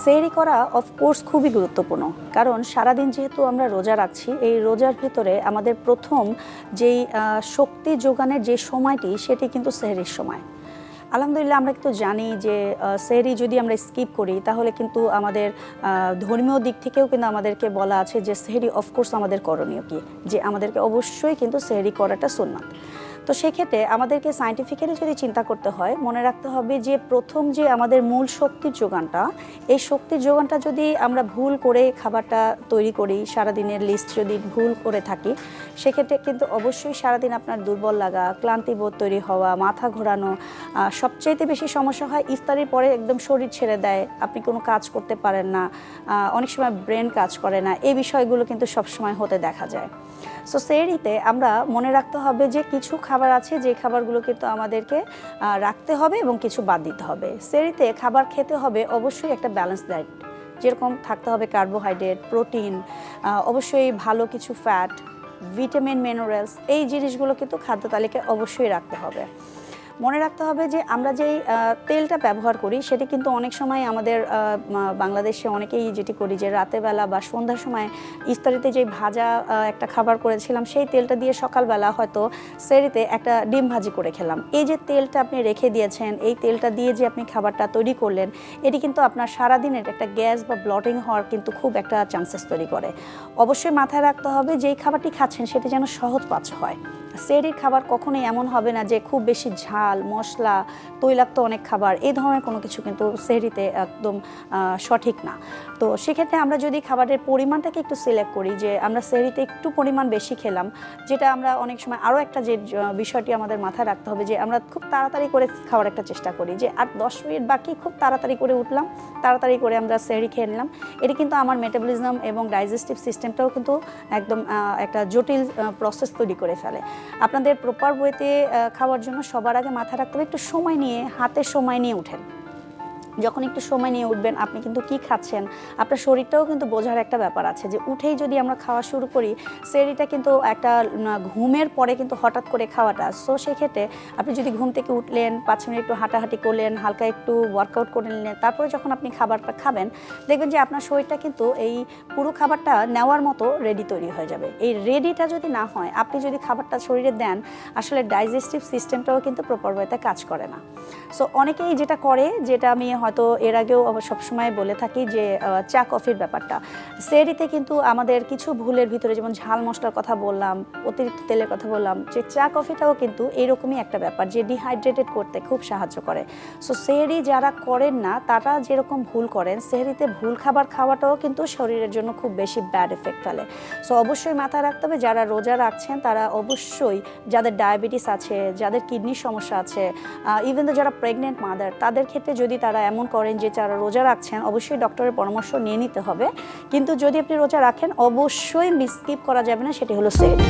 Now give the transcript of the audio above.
সেহরি করা অফকোর্স খুবই গুরুত্বপূর্ণ, কারণ সারাদিন যেহেতু আমরা রোজা রাখছি, এই রোজার ভিতরে আমাদের প্রথম যেই শক্তি যোগানের যে সময়টি সেটি কিন্তু সেহরির সময়। আলহামদুলিল্লাহ আমরা কিন্তু জানি যে সেহরি যদি আমরা স্কিপ করি তাহলে কিন্তু আমাদের ধর্মীয় দিক থেকেও কিন্তু আমাদেরকে বলা আছে যে সেহরি অফকোর্স আমাদের করণীয় কি, যে আমাদেরকে অবশ্যই কিন্তু সেহরি করাটা সুন্নাত। তো সেক্ষেত্রে আমাদেরকে সায়েন্টিফিক্যালি যদি চিন্তা করতে হয়, মনে রাখতে হবে যে প্রথম যে আমাদের মূল শক্তির যোগানটা, এই শক্তির যোগানটা যদি আমরা ভুল করে খাবারটা তৈরি করি, সারাদিনের লিস্ট যদি ভুল করে থাকি, সেক্ষেত্রে কিন্তু অবশ্যই সারাদিন আপনার দুর্বল লাগা, ক্লান্তিবোধ তৈরি হওয়া, মাথা ঘোরানো, সবচাইতে বেশি সমস্যা হয় ইফতারির পরে একদম শরীর ছেড়ে দেয়, আপনি কোনো কাজ করতে পারেন না, অনেক সময় ব্রেন কাজ করে না, এই বিষয়গুলো কিন্তু সবসময় হতে দেখা যায়। সো সেহরিতে আমরা মনে রাখতে হবে যে কিছু খাবার আছে যে খাবারগুলো কিন্তু আমাদেরকে রাখতে হবে এবং কিছু বাদ দিতে হবে। সেহরিতে খাবার খেতে হবে অবশ্যই একটা ব্যালেন্স ডায়েট, যেরকম থাকতে হবে কার্বোহাইড্রেট, প্রোটিন, অবশ্যই ভালো কিছু ফ্যাট, ভিটামিন, মিনারেলস, এই জিনিসগুলো কিন্তু খাদ্য তালিকায় অবশ্যই রাখতে হবে। মনে রাখতে হবে যে আমরা যেই তেলটা ব্যবহার করি সেটি কিন্তু অনেক সময় আমাদের বাংলাদেশে অনেকেই যেটি করি যে রাতেরবেলা বা সন্ধ্যার সময় ইফতারিতে যেই ভাজা একটা খাবার করেছিলাম সেই তেলটা দিয়ে সকালবেলা হয়তো সেহরিতে একটা ডিম ভাজি করে খেলাম। এই যে তেলটা আপনি রেখে দিয়েছেন, এই তেলটা দিয়ে যে আপনি খাবারটা তৈরি করলেন, এটি কিন্তু আপনার সারাদিনের একটা গ্যাস বা ব্লটিং হওয়ার কিন্তু খুব একটা চান্সেস তৈরি করে। অবশ্যই মাথায় রাখতে হবে যে এই খাবারটি খাচ্ছেন সেটি যেন সহজ পাচ্য হয়। সেহরির খাবার কখনোই এমন হবে না যে খুব বেশি ঝাল, মশলা, তৈলাক্ত অনেক খাবার, এই ধরনের কোনো কিছু কিন্তু সেহরিতে একদম সঠিক না। তো সেক্ষেত্রে আমরা যদি খাবারের পরিমাণটাকে একটু সিলেক্ট করি, যে আমরা সেহরিতে একটু পরিমাণ বেশি খেলাম, যেটা আমরা অনেক সময় আরও একটা যে বিষয়টি আমাদের মাথায় রাখতে হবে যে আমরা খুব তাড়াতাড়ি করে খাওয়ার একটা চেষ্টা করি, যে আর 10 মিনিট বাকি, খুব তাড়াতাড়ি করে উঠলাম, তাড়াতাড়ি করে আমরা সেহরি খেয়ে নিলাম। এটি কিন্তু আমার মেটাবলিজম এবং ডাইজেস্টিভ সিস্টেমটাও কিন্তু একদম একটা জটিল প্রসেস তৈরি করে ফেলে। আপনাদের প্রপার ওয়েতে খাওয়ার জন্য সবার আগে মাথায় রাখতে হবে একটু সময় নিয়ে, হাতে সময় নিয়ে উঠেন। যখন একটু সময় নিয়ে উঠবেন, আপনি কিন্তু কি খাচ্ছেন আপনার শরীরটাও কিন্তু বোঝার একটা ব্যাপার আছে, যে উঠেই যদি আমরা খাওয়া শুরু করি, সেহরিটা কিন্তু একটা ঘুমের পরে কিন্তু হঠাৎ করে খাওয়াটা। সো সেক্ষেত্রে আপনি যদি ঘুম থেকে উঠলেন, 5 মিনিট একটু হাঁটাহাঁটি করলেন, হালকা একটু ওয়ার্কআউট করে নিলেন, তারপরে যখন আপনি খাবারটা খাবেন, দেখবেন যে আপনার শরীরটা কিন্তু এই পুরো খাবারটা নেওয়ার মতো রেডি তৈরি হয়ে যাবে। এই রেডিটা যদি না হয়, আপনি যদি খাবারটা শরীরে দেন, আসলে ডাইজেস্টিভ সিস্টেমটাও কিন্তু প্রপার ওয়েতে কাজ করে না। সো অনেকেই যেটা করে, যেটা আমি হয়তো এর আগেও সবসময় বলে থাকি, যে চা কফির ব্যাপারটা, সেহরিতে কিন্তু আমাদের কিছু ভুলের ভিতরে, যেমন ঝাল মশলার কথা বললাম, অতিরিক্ত তেলের কথা বললাম, যে চা কফিটাও কিন্তু এরকমই একটা ব্যাপার যে ডিহাইড্রেটেড করতে খুব সাহায্য করে। সো সেহরি যারা করেন না তারা যেরকম ভুল করেন, সেহরিতে ভুল খাবার খাওয়াটাও কিন্তু শরীরের জন্য খুব বেশি ব্যাড এফেক্ট ফেলে। সো অবশ্যই মাথায় রাখতে হবে যারা রোজা রাখছেন তারা অবশ্যই, যাদের ডায়াবেটিস আছে, যাদের কিডনির সমস্যা আছে, ইভেন তো যারা প্রেগনেন্ট মাদার, তাদের ক্ষেত্রে যদি তারা এমন করেন যে যারা রোজা রাখছেন, অবশ্যই ডক্টরের পরামর্শ নিয়ে নিতে হবে। কিন্তু যদি আপনি রোজা রাখেন, অবশ্যই স্কিপ করা যাবে না, সেটি হলো সেহরি।